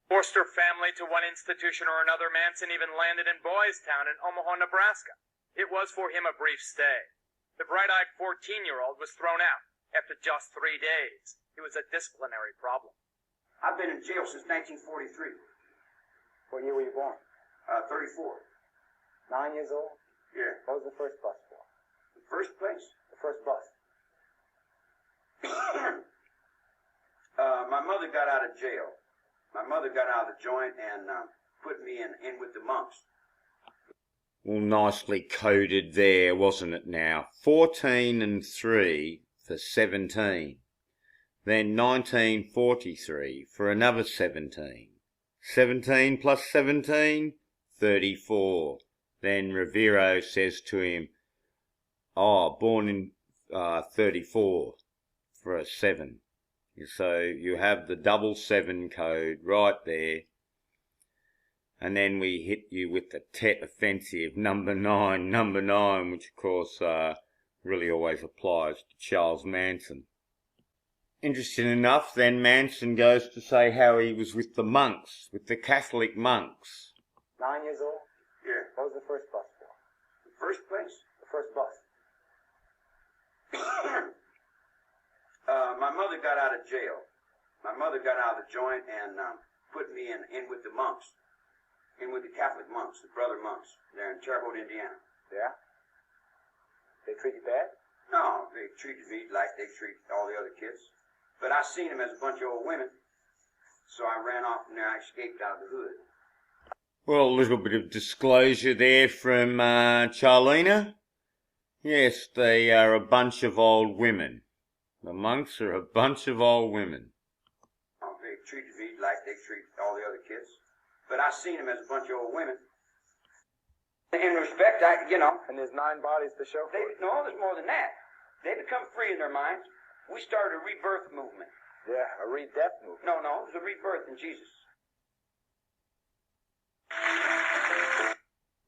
Forced her family to one institution or another. Manson even landed in Boys Town in Omaha, Nebraska. It was for him a brief stay. The bright-eyed 14-year-old was thrown out after just 3 days. It was a disciplinary problem. I've been in jail since 1943. What year were you born? 34. 9 years old? Yeah. What was the first bus for? The first place? The first bus. My mother got out of jail. My mother got out of the joint and put me in with the monks. Well, nicely coded there, wasn't it now? 14 and 3 for 17. Then 1943 for another 17. 17 plus 17, 34. Then Rivero says to him, born in 34 for a 7. So you have the 7 code right there. And then we hit you with the Tet offensive, number 9, which of course really always applies to Charles Manson. Interesting enough, then Manson goes to say how he was with the monks, with the Catholic monks. 9 years old? Yeah. What was the first bus for? The first place? The first bus. My mother got out of jail. My mother got out of the joint and put me in with the monks. In with the Catholic monks, the brother monks. They're in Terre Haute, Indiana. Yeah? They treat you bad? No, they treated me like they treat all the other kids. But I seen them as a bunch of old women. So I ran off and I escaped out of the hood. Well, a little bit of disclosure there from Charlena. Yes, they are a bunch of old women. The monks are a bunch of old women. Oh, they treated me like they treat all the other kids. But I seen them as a bunch of old women. In respect, And there's 9 bodies to show for it. No, there's more than that. They become free in their minds. We started a rebirth movement. Yeah, a re-death movement. No, it was a rebirth in Jesus.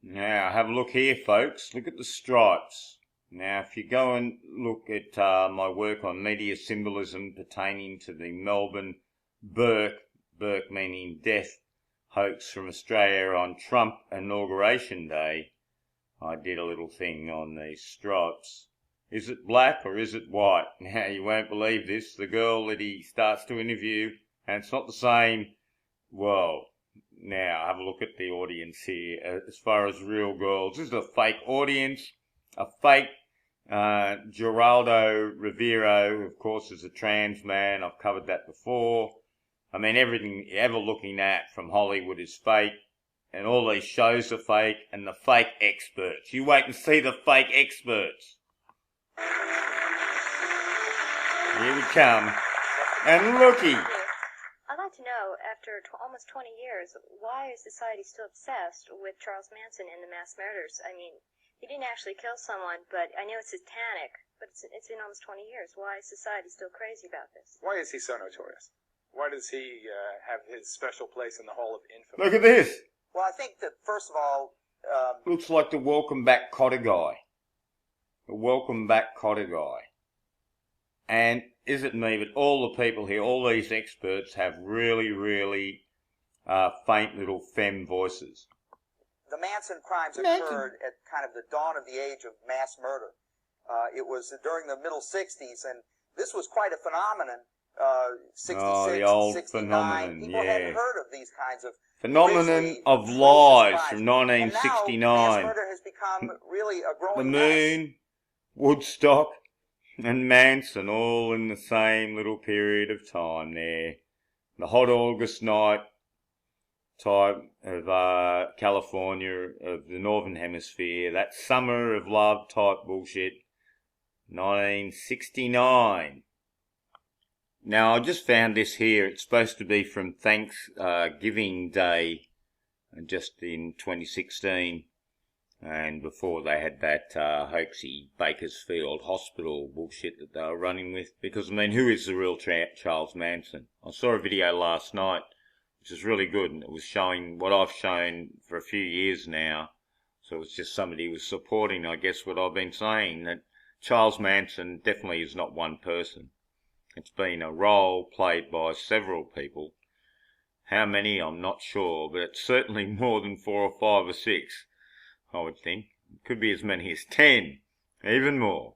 Now, have a look here, folks. Look at the stripes. Now, if you go and look at my work on media symbolism pertaining to the Melbourne Burke meaning death hoax from Australia on Trump Inauguration Day, I did a little thing on these stripes. Is it black or is it white? Now, you won't believe this. The girl that he starts to interview, and it's not the same. Well, now, have a look at the audience here. As far as real girls, this is a fake audience, a fake Geraldo Rivero, of course, is a trans man. I've covered that before. I mean, everything you're ever looking at from Hollywood is fake, and all these shows are fake, and the fake experts. You wait and see the fake experts. Here we come. And looky. I'd like to know, after almost 20 years, why is society still obsessed with Charles Manson and the mass murders? I mean, he didn't actually kill someone, but I know it's satanic, but it's been almost 20 years. Why is society still crazy about this? Why is he so notorious? Why does he have his special place in the Hall of Infamy? Look at this. Well, I think that, first of all... Looks like the Welcome Back Cotter guy. The Welcome Back Cotter guy. And is it me, but all the people here, all these experts have really, really faint little femme voices. The Manson crimes occurred at kind of the dawn of the age of mass murder. It was during the middle 60s, and this was quite a phenomenon. 66, the old 69. phenomenon, People yeah. hadn't heard of these kinds of Phenomenon of atrocious lies crimes. from And now, 1969. mass murder has become really a growing The menace. Moon, Woodstock, and Manson all in the same little period of time there. The hot August night type of California, of the Northern Hemisphere, that summer of love type bullshit, 1969. Now, I just found this here. It's supposed to be from Thanksgiving Day, just in 2016. And before they had that hoaxy Bakersfield Hospital bullshit that they were running with. Because, I mean, who is the real Charles Manson? I saw a video last night, which is really good, and it was showing what I've shown for a few years now. So it's just somebody who was supporting, I guess, what I've been saying, that Charles Manson definitely is not one person. It's been a role played by several people How many, I'm not sure, but it's certainly more than 4 or 5 or 6, I would think. It could be as many as 10, even more.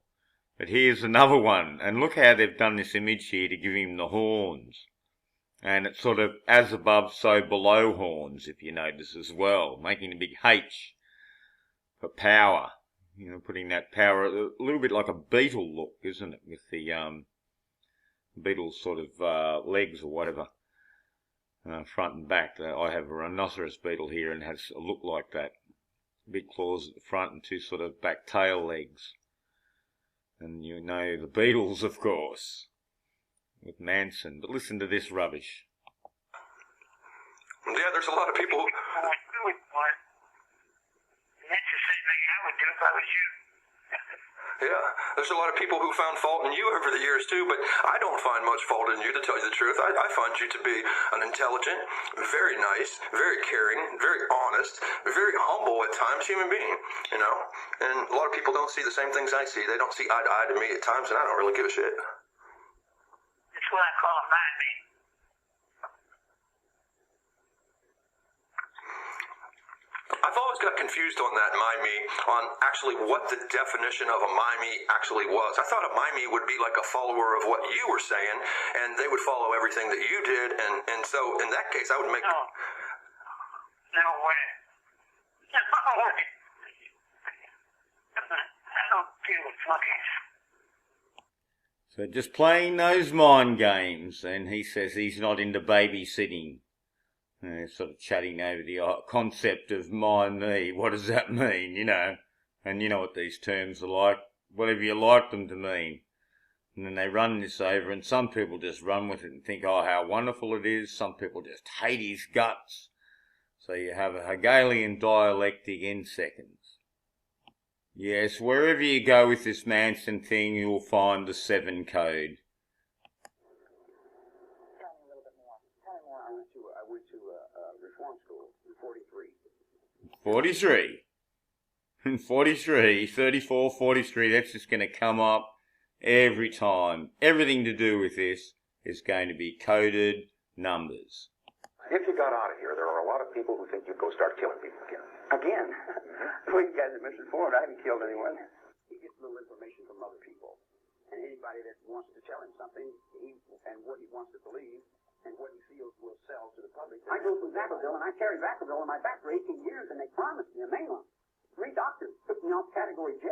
But here's another one, and look how they've done this image here to give him the horns. And it's sort of as above, so below horns, if you notice as well, making a big H for power. You know, putting that power, a little bit like a beetle look, isn't it, with the beetle's sort of legs or whatever, front and back. I have a rhinoceros beetle here and has a look like that. Big claws at the front and 2 sort of back tail legs. And you know the Beatles, of course, with Manson. But listen to this rubbish. Yeah, there's a lot of people. Yeah, there's a lot of people who found fault in you over the years too, but I don't find much fault in you, to tell you the truth. I find you to be an intelligent, very nice, very caring, very honest, very humble at times human being, you know? And a lot of people don't see the same things I see. They don't see eye to eye to me at times, and I don't really give a shit. That's what I call a mind me. I've always got confused on that mimey, on actually what the definition of a mimey actually was. I thought a mimey would be like a follower of what you were saying, and they would follow everything that you did, and so in that case I would make... No way. No way. I don't deal with flunkies. So just playing those mind games, and he says he's not into babysitting. Sort of chatting over the concept of mind me. What does that mean, you know? And you know what these terms are like. Whatever you like them to mean. And then they run this over, and some people just run with it and think, oh, how wonderful it is. Some people just hate his guts. So you have a Hegelian dialectic in seconds. Yes, wherever you go with this Manson thing, you'll find the 7 code. I went to reform school in 43. 43. 43, 34, 43, that's just going to come up every time. Everything to do with this is going to be coded numbers. If you got out of here, there are a lot of people who think you'd go start killing people again. Again? Well, you guys are misinformed. I haven't killed anyone. He gets a little information from other people. And anybody that wants to tell him something, and what he wants to believe, and what he feels will sell to the public. I go through Vacaville, and I carry Vacaville in my back for 18 years, and they promised me a mainline. 3 doctors took me off Category J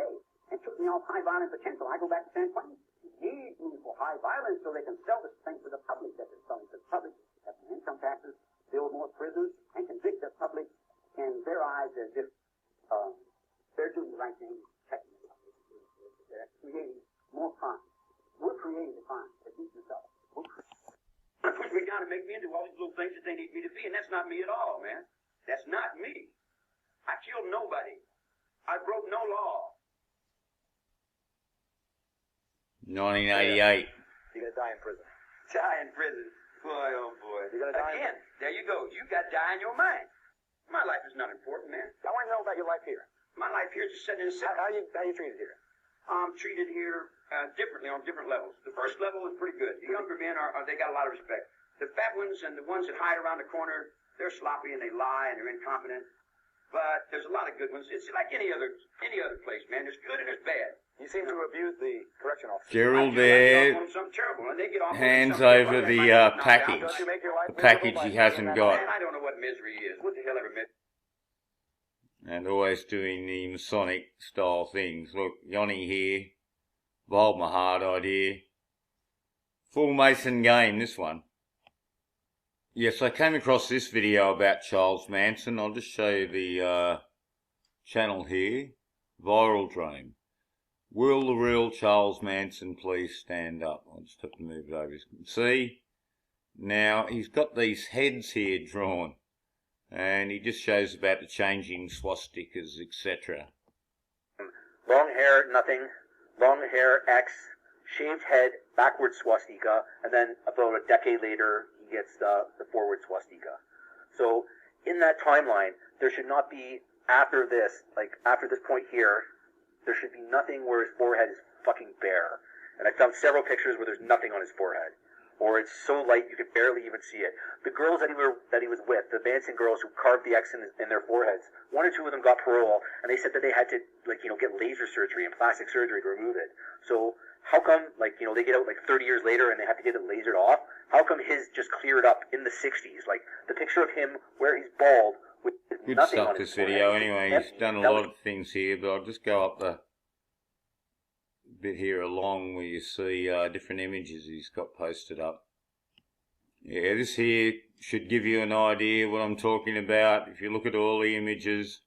and took me off high violent potential. I go back to San Quentin. Need me for high violence so they can sell this thing to the public that they're selling to the public. Have income taxes, build more prisons, and convict the public in their eyes as if they're doing the right thing. They're creating more crime. We're creating the crime. They're teaching us up. They push me down and make me into all these little things that they need me to be, and that's not me at all, man. That's not me. I killed nobody. I broke no law. 1988. You're gonna die in prison. Die in prison? Boy, oh boy. You're gonna die again. There you go. You got die in your mind. My life is not important, man. I want to know about your life here. My life here is just sitting in a cell. How are you treated here? I'm treated here differently on different levels. The first level is pretty good. The younger men they got a lot of respect. The fat ones and the ones that hide around the corner, they're sloppy and they lie and they're incompetent. But there's a lot of good ones. It's like any other place, man. There's good and there's bad. You seem to abuse the correction officer. Gerald there, hands over the package. The package he hasn't got. I don't know what misery is. What the hell ever misery? And always doing the Masonic style things. Look, Yoni here. Bold my heart idea. Full Mason game, this one. Yes, I came across this video about Charles Manson. I'll just show you the channel here. Viral Drone. Will the real Charles Manson please stand up? I'll just have to move it over. You can see. Now, he's got these heads here drawn. And he just shows about the changing swastikas, etc. Long hair, nothing. Long hair, X. Shaved head, backward swastika. And then about a decade later, he gets the forward swastika. So, in that timeline, there should not be, after this point here, there should be nothing where his forehead is fucking bare. And I found several pictures where there's nothing on his forehead. or it's so light you could barely even see it. The girls that he was with, the Manson girls who carved the X in their foreheads, 1 or 2 of them got parole, and they said that they had to, get laser surgery and plastic surgery to remove it. So how come, they get out 30 years later and they have to get it lasered off? How come his just cleared up in the 60s? The picture of him where he's bald with Good nothing stuff, on his this video. forehead. Anyway, he's done a lot of things here, but I'll just go up the bit here along where you see different images he's got posted up. Yeah, this here should give you an idea what I'm talking about. If you look at all the images,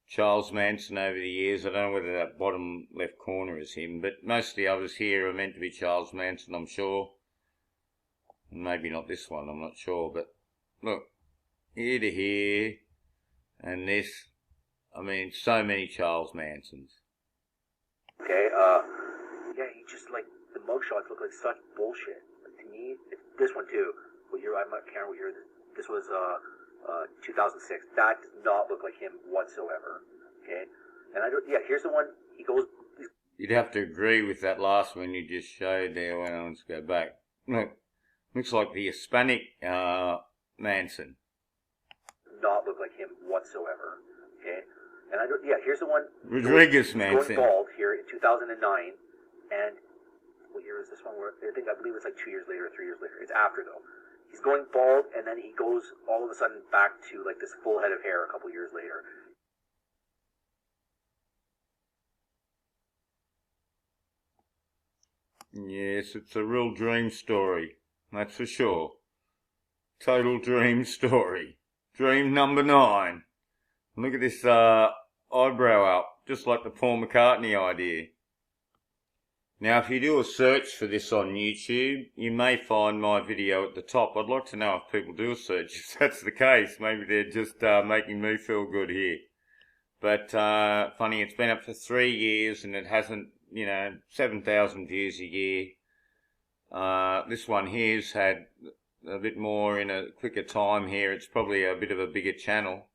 Charles Manson over the years, I don't know whether that bottom left corner is him, but most of the others here are meant to be Charles Manson, I'm sure. Maybe not this one, I'm not sure, but look, here to here, and this, I mean, so many Charles Mansons. Okay, yeah, he just, the mugshots look like such bullshit. To me, this one too, what year, I can't remember what year, this was, 2006. That does not look like him whatsoever. Okay? And here's the one, he goes... You'd have to agree with that last one you just showed there. Well, let's go back. Look, looks like the Hispanic, Manson. Not look like him whatsoever. Okay? And here's the one... Rodriguez Manson. Going bald here in 2009, and what year is this one? I believe it's 2 years later or 3 years later. It's after, though. He's going bald, and then he goes all of a sudden back to this full head of hair a couple years later. Yes, it's a real dream story, that's for sure. Total dream story. Dream number 9. Look at this eyebrow up, just like the Paul McCartney idea. Now, if you do a search for this on YouTube, you may find my video at the top. I'd like to know if people do a search. If that's the case, maybe they're just making me feel good here. But funny, it's been up for 3 years and it hasn't, 7,000 views a year. This one here's had a bit more in a quicker time here. It's probably a bit of a bigger channel.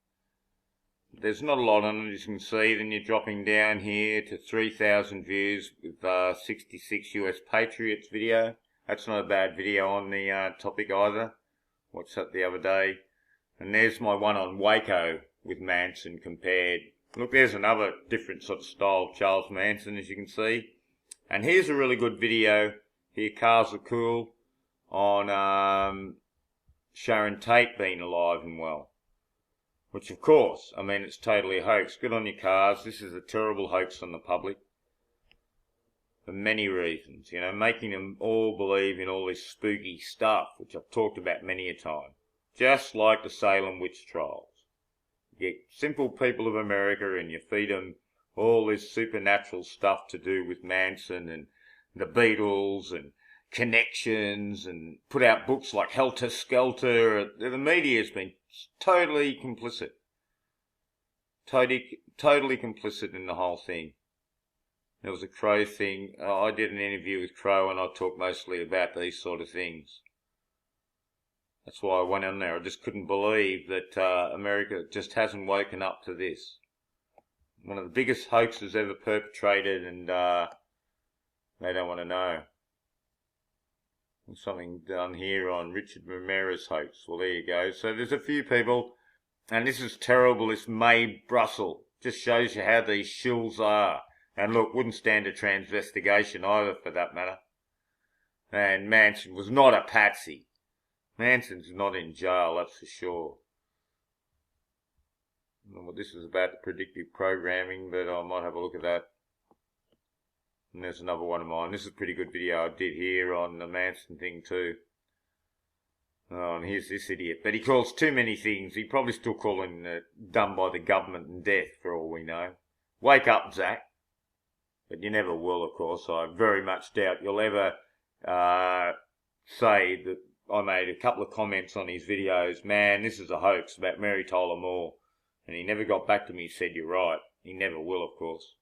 There's not a lot on it, as you can see. Then you're dropping down here to 3,000 views with 66 US Patriots video. That's not a bad video on the topic either. Watched that the other day. And there's my one on Waco with Manson compared. Look, there's another different sort of style of Charles Manson, as you can see. And here's a really good video. Here, Cars Are Cool, on Sharon Tate being alive and well. Which, of course, I mean, it's totally a hoax. Good on your cars. This is a terrible hoax on the public. For many reasons, making them all believe in all this spooky stuff, which I've talked about many a time. Just like the Salem witch trials. You get simple people of America and you feed them all this supernatural stuff to do with Manson and the Beatles and connections, and put out books like Helter Skelter. The media's been totally complicit. Totally complicit in the whole thing. There was a Crow thing. I did an interview with Crow and I talked mostly about these sort of things. That's why I went on there. I just couldn't believe that America just hasn't woken up to this. One of the biggest hoaxes ever perpetrated, and they don't want to know. There's something done here on Richard Ramirez hoax. Well, there you go. So there's a few people, and this is terrible, this Mae Brussel. Just shows you how these shills are. And look, wouldn't stand a transvestigation either, for that matter. And Manson was not a patsy. Manson's not in jail, that's for sure. I don't know what this is about, the predictive programming, but I might have a look at that. And there's another one of mine. This is a pretty good video I did here on the Manson thing too. Oh, and here's this idiot. But he calls too many things. He probably still calling it done by the government and death, for all we know. Wake up, Zach. But you never will, of course. I very much doubt you'll ever say that I made a couple of comments on his videos. Man, this is a hoax about Mary Tyler Moore. And he never got back to me and said, you're right. He never will, of course.